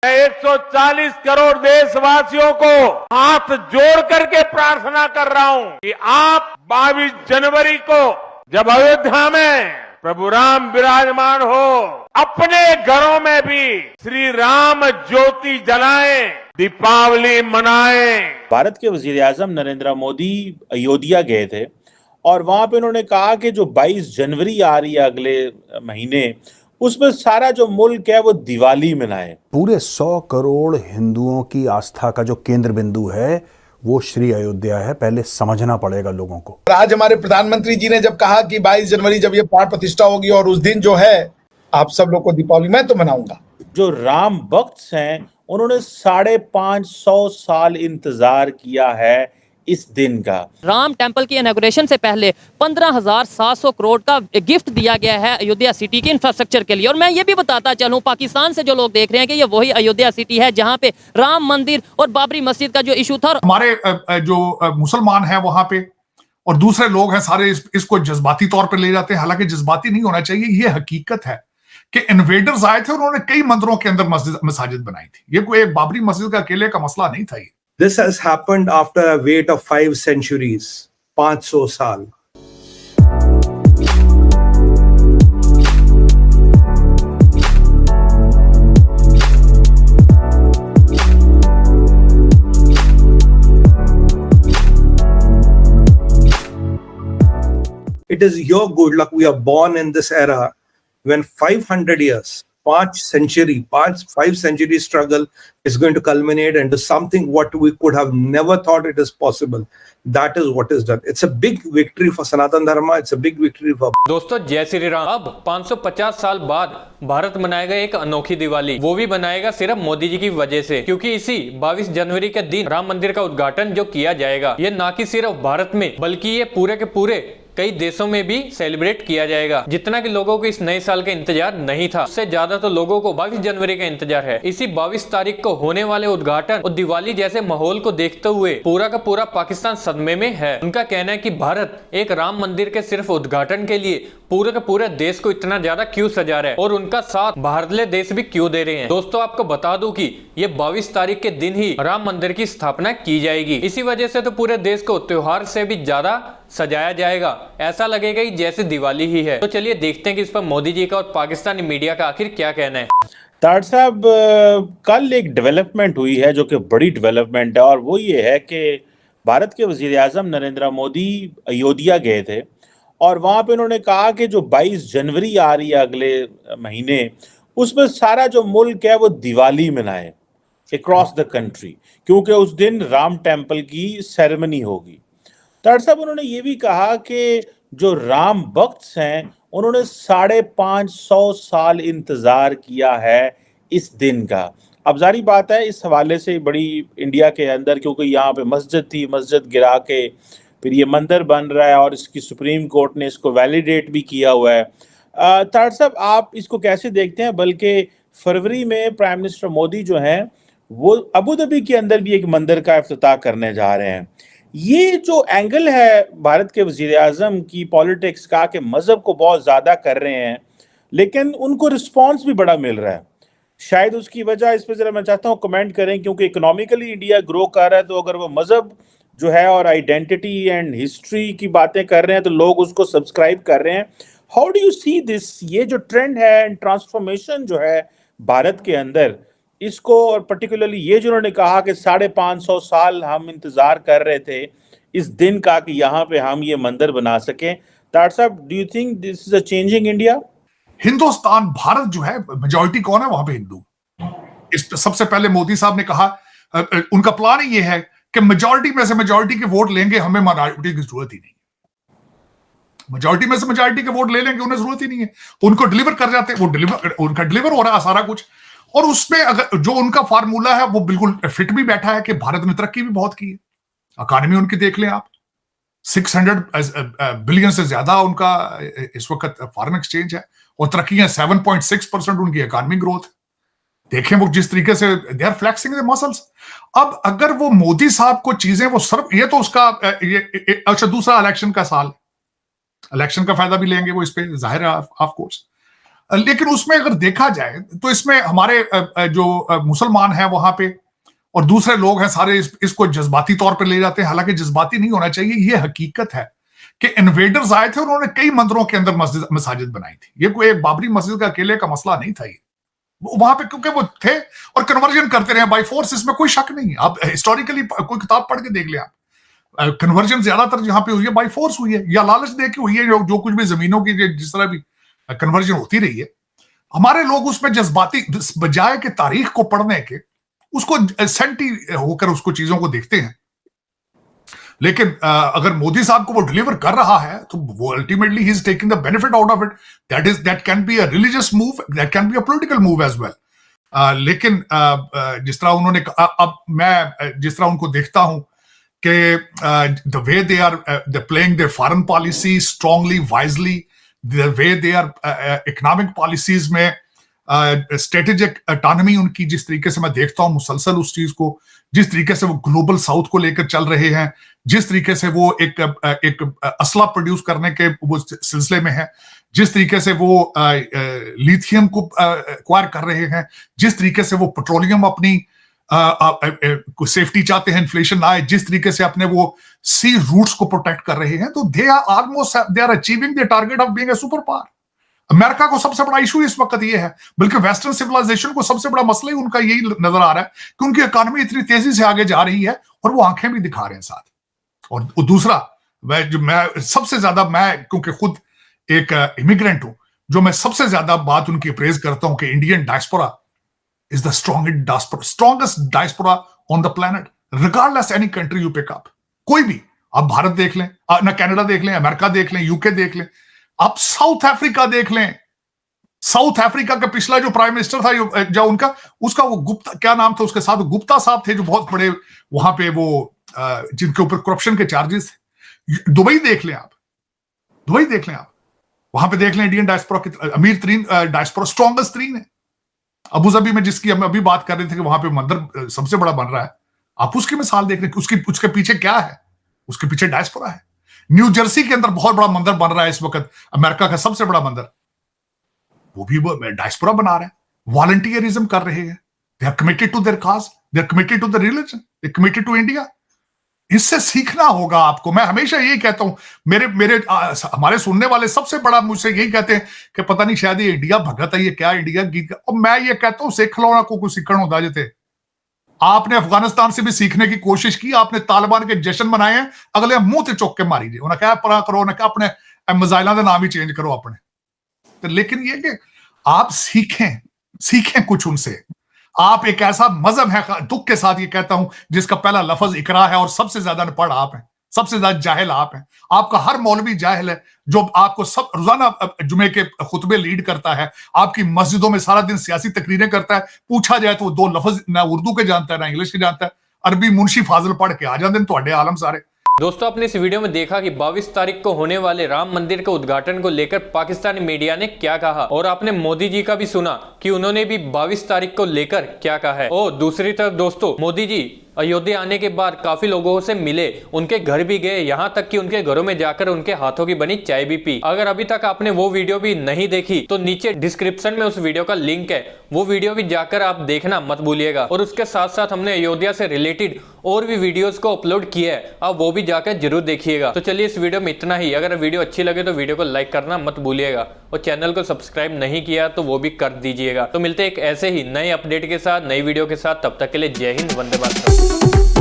140 करोड़ देशवासियों को हाथ जोड़ करके प्रार्थना कर रहा हूं कि आप 22 जनवरी को जब अयोध्या में प्रभु राम विराजमान हो, अपने घरों में भी श्री राम ज्योति जलाएं, दीपावली मनाएं। भारत के वजीर आजम नरेंद्र मोदी अयोध्या गए थे और वहां पे उन्होंने कहा कि जो 22 जनवरी आ रही है अगले महीने, उसमें सारा जो मुल्क है वो दिवाली मनाए। पूरे 100 करोड़ हिंदुओं की आस्था का जो केंद्र बिंदु है वो श्री अयोध्या है। पहले समझना पड़ेगा लोगों को। आज हमारे प्रधानमंत्री जी ने जब कहा कि 22 जनवरी जब ये प्राण प्रतिष्ठा होगी और उस दिन जो है आप सब लोग को दीपावली, मैं तो मनाऊंगा। जो राम भक्त हैं उन्होंने 550 साल इंतजार किया है इस दिन का। राम टेंपल की इनॉग्रेशन से पहले 15,700 करोड़ का गिफ्ट दिया गया है अयोध्या सिटी के इंफ्रास्ट्रक्चर के लिए। और मैं ये भी बताता चलूं, पाकिस्तान से जो लोग देख रहे हैं कि ये वही अयोध्या सिटी है जहां पे राम मंदिर और बाबरी मस्जिद का जो इशू था। हमारे जो मुसलमान हैं वहां पे और दूसरे लोग हैं सारे इसको जज्बाती तौर पर ले जाते हैं, हालांकि जज्बाती नहीं होना चाहिए। ये हकीकत है कि इन्वेडर्स आए थे, उन्होंने कई मंदिरों के अंदर मस्जिद बनाई थी। ये कोई एक बाबरी मस्जिद का अकेले का मसला नहीं था। This has happened after a wait of 5 centuries, 500 साल। It is your good luck we are born in this era when 500 years, 5 century struggle is going to culminate into something what we could have never thought it is possible. That is what is done. It's a big victory for Sanatan Dharma. It's a big victory for... दोस्तों जय श्री राम। अब 550 साल बाद भारत मनाएगा एक अनोखी दिवाली, वो भी बनाएगा सिर्फ मोदी जी की वजह से, क्योंकि इसी 22 जनवरी के दिन राम मंदिर का उद्घाटन जो किया जाएगा, ये ना कि सिर्फ भारत में बल्कि ये पूरे के पूरे कई देशों में भी सेलिब्रेट किया जाएगा। जितना कि लोगों को इस नए साल का इंतजार नहीं था, उससे ज्यादा तो लोगों को 22 जनवरी का इंतजार है। इसी 22 तारीख को होने वाले उद्घाटन और दिवाली जैसे माहौल को देखते हुए पूरा का पूरा पाकिस्तान सदमे में है। उनका कहना है कि भारत एक राम मंदिर के सिर्फ उद्घाटन के लिए पूरे के पूरे देश को इतना ज्यादा क्यों सजा रहा है और उनका साथ बाहरले देश भी क्यों दे रहे हैं। दोस्तों आपको बता दूं कि ये 22 तारीख के दिन ही राम मंदिर की स्थापना की जाएगी। इसी वजह से तो पूरे देश को त्योहार से भी ज्यादा सजाया जाएगा, ऐसा लगेगा कि जैसे दिवाली ही है। तो चलिए देखते हैं कि इस पर मोदी जी का और पाकिस्तानी मीडिया का आखिर क्या कहना है। ताड़ साहब, कल एक डेवलपमेंट हुई है जो कि बड़ी डेवलपमेंट है, और वो ये है कि भारत के वजीर आजम नरेंद्र मोदी अयोध्या गए थे और वहां पे उन्होंने कहा कि जो 22 जनवरी आ रही है अगले महीने, उसमें सारा जो मुल्क है वो दिवाली मनाए अक्रॉस द कंट्री, क्योंकि उस दिन राम टेंपल की सेरेमनी होगी। ताड़ साहब, उन्होंने ये भी कहा कि जो राम भक्त हैं उन्होंने 550 साल इंतजार किया है इस दिन का। अब जारी बात है इस हवाले से बड़ी इंडिया के अंदर, क्योंकि यहाँ पे मस्जिद थी, मस्जिद गिरा के फिर ये मंदिर बन रहा है और इसकी सुप्रीम कोर्ट ने इसको वैलिडेट भी किया हुआ है। ताड़ साहब, आप इसको कैसे देखते हैं? बल्कि फरवरी में प्राइम मिनिस्टर मोदी जो हैं वो अबू धाबी के अंदर भी एक मंदिर का इफ्तिताह करने जा रहे हैं। ये जो एंगल है भारत के वजीर आजम की पॉलिटिक्स का कि मजहब को बहुत ज्यादा कर रहे हैं, लेकिन उनको रिस्पॉन्स भी बड़ा मिल रहा है, शायद उसकी वजह इस पर जरा मैं चाहता हूँ कमेंट करें, क्योंकि इकोनॉमिकली इंडिया ग्रो कर रहा है, तो अगर वो मजहब जो है और आइडेंटिटी एंड हिस्ट्री की बातें कर रहे हैं तो लोग उसको सब्सक्राइब कर रहे हैं। How do you see this, ये जो ट्रेंड है एंड ट्रांसफॉर्मेशन जो है भारत के अंदर, इसको, और पर्टिकुलरली ये जो उन्होंने कहा कि 550 साल हम इंतजार कर रहे थे इस दिन का कि यहाँ पे हम ये मंदिर बना सकें। ताड़ साहब, do you think this is a changing India? Hindustan, Bharat जो है, मेजॉरिटी कौन है वहां पे? हिंदू। इस सबसे पहले मोदी साहब ने कहा, उनका प्लान ही ये है कि मेजॉरिटी में से मेजॉरिटी के वोट लेंगे, हमें माइनॉरिटी की जरूरत ही नहीं। मेजॉरिटी में से मेजॉरिटी के वोट ले लेंगे, उन्हें जरूरत ही नहीं है, उनको डिलीवर कर जाते हैं, उनका डिलीवर हो रहा है सारा कुछ। और उसमें अगर जो उनका फार्मूला है वो बिल्कुल फिट भी बैठा है कि भारत ने तरक्की भी बहुत की है। इकॉनमी उनकी देख लें आप, 600 बिलियन से ज्यादा उनका इस वक्त फॉरेन एक्सचेंज है और तरक्की है 7.6% उनकी इकॉनमी ग्रोथ। देखें वो जिस तरीके से they are flexing the muscles. अब अगर वो मोदी साहब को चीजें वो सर्व, ये तो उसका अच्छा दूसरा इलेक्शन का साल, इलेक्शन का फायदा भी लेंगे वो इस पे, जाहिर है ऑफ कोर्स। लेकिन उसमें अगर देखा जाए तो इसमें हमारे जो मुसलमान हैं वहां पे और दूसरे लोग हैं सारे इसको जज्बाती तौर पे ले जाते हैं। हालांकि जज्बाती नहीं होना चाहिए, ये हकीकत है कि इन्वेडर्स आए थे, उन्होंने कई मंदिरों के अंदर मसाजिद बनाई थी। ये कोई एक बाबरी मस्जिद का अकेले का मसला नहीं था, ये वहां पे क्योंकि वो थे और कन्वर्जन करते रहे बाय फोर्स, इसमें कोई शक नहीं है। आप हिस्टोरिकली कोई किताब पढ़ के देख ले, आप कन्वर्जन ज्यादातर जहां पे हुई है बाय फोर्स हुई है या लालच दे के हुई है। जो कुछ भी जमीनों की जिस तरह भी कन्वर्जन होती रही है, हमारे लोग उसमें जज्बाती बजाय के तारीख को पढ़ने के उसको सेंटी होकर उसको चीजों को देखते हैं। लेकिन अगर मोदी साहब को वो डिलीवर कर रहा है तो वो ultimately he is taking the benefit out of it. That can be a religious move, that can be a political move as well. लेकिन जिस तरह उन्होंने अब मैं जिस तरह उनको देखता हूं कि the way they are playing their foreign policy strongly wisely, the way they are economic policies में स्ट्रेटेजिक ऑटोनॉमी उनकी, जिस तरीके से मैं देखता हूं मुसलसल उस चीज को, जिस तरीके से वो ग्लोबल साउथ को लेकर चल रहे हैं, जिस तरीके से वो एक असला प्रोड्यूस करने के वो सिलसिले में है, जिस तरीके से वो लिथियम को एक्वायर कर रहे हैं, जिस तरीके से वो पेट्रोलियम अपनी सेफ्टी चाहते हैं, इन्फ्लेशन ना आए, जिस तरीके से अपने वो सी रूट्स को प्रोटेक्ट कर रहे हैं, तो they are achieving the target of being a super power. America को सबसे बड़ा इशू इस वक्त ये है, बल्कि वेस्टर्न सिविलाइजेशन को सबसे बड़ा मसला ही उनका यही नजर आ रहा है कि उनकी इकोनॉमी इतनी तेजी से आगे जा रही है और वो आंखें भी दिखा रहे हैं साथ। और दूसरा मैं सबसे ज्यादा, मैं क्योंकि खुद एक इमिग्रेंट हूं, जो मैं सबसे ज्यादा बात उनकी प्रेज करता हूं कि Indian diaspora is the strongest diaspora on the planet, regardless any country you pick up. कोई भी, आप भारत देख लें, ना कनाडा देख लें, अमेरिका देख लें, यूके देख लें, आप साउथ अफ्रीका देख लें। साउथ अफ्रीका का पिछला जो प्राइम मिनिस्टर था जो उनका, उसका वो गुप्ता, क्या नाम था उसके साथ, गुप्ता साहब थे, जो बहुत बड़े वहां पे वो जिनके ऊपर करप्शन के चार्जेस थे। दुबई देख लें आप, दुबई देख लें आप, वहां पे देख लें इंडियन डायस्पोरा की अमीर तरीन डायस्पोरा, स्ट्रॉन्गेस्ट तरीन है। अबू धाबी में, जिसकी हम अभी बात कर रहे थे कि वहां पे मंदिर सबसे बड़ा बन रहा है, आप उसकी मिसाल देख लें, उसके पीछे क्या है, उसके पीछे डायस्पोरा है। न्यू जर्सी के अंदर बहुत बड़ा मंदिर बन रहा है इस वक्त, अमेरिका का सबसे बड़ा मंदिर, वो भी डायस्पोरा बना रहे हैं, वॉलंटियरिज्म कर रहे हैं। They are committed to their cause, they are committed to the religion, they are committed to India. इससे सीखना होगा आपको। मैं हमेशा यही कहता हूं, मेरे हमारे सुनने वाले सबसे बड़ा मुझसे यही कहते हैं कि पता नहीं शायद ये इंडिया भगत है, ये क्या इंडिया गीत, और मैं ये कहता हूं सिख लो ना, को सीखण होता जिते। आपने अफगानिस्तान से भी सीखने की कोशिश की, आपने तालिबान के जश्न मनाए हैं, अगले मुंह ते चुक के मारी जी, उन्हें क्या परा करो, उन्हें क्या अपने मिसाइलों का नाम ही चेंज करो अपने। तो लेकिन ये कि आप सीखें कुछ उनसे। आप एक ऐसा मजहब है, दुख के साथ ये कहता हूं, जिसका पहला लफ्ज इकरा है और सबसे ज्यादा अनपढ़ आप हैं, सबसे ज्यादा जाहिल आप हैं। आपका हर मौलवी जाहिल है जो आपको सब रोजाना जुमे के खुतबे लीड करता है, आपकी मस्जिदों में सारा दिन सियासी तकरीरें करता है। पूछा जाए तो वो दो लफ्ज ना उर्दू के जानता है ना इंग्लिश के जानता है, अरबी मुंशी फाजिल पढ़ के आ जाते हैं तो आलम सारे। दोस्तों, आपने इस वीडियो में देखा कि 22 तारीख को होने वाले राम मंदिर के उद्घाटन को लेकर पाकिस्तानी मीडिया ने क्या कहा, और आपने मोदी जी का भी सुना कि उन्होंने भी 22 तारीख को लेकर क्या कहा है। और दूसरी तरफ दोस्तों, मोदी जी अयोध्या आने के बाद काफी लोगों से मिले, उनके घर भी गए, यहाँ तक कि उनके घरों में जाकर उनके हाथों की बनी चाय भी पी। अगर अभी तक आपने वो वीडियो भी नहीं देखी तो नीचे डिस्क्रिप्शन में उस वीडियो का लिंक है, वो वीडियो भी जाकर आप देखना मत भूलिएगा। और उसके साथ साथ हमने अयोध्या से रिलेटेड और भी वीडियोस को अपलोड किया है, आप वो भी जाकर जरूर देखिएगा। तो चलिए इस वीडियो में इतना ही। अगर वीडियो अच्छी लगे तो वीडियो को लाइक करना मत भूलिएगा, और चैनल को सब्सक्राइब नहीं किया तो वो भी कर दीजिएगा। तो मिलते हैं एक ऐसे ही नए अपडेट के साथ, नई वीडियो के साथ। तब तक के लिए जय हिंद, वंदे मातरम।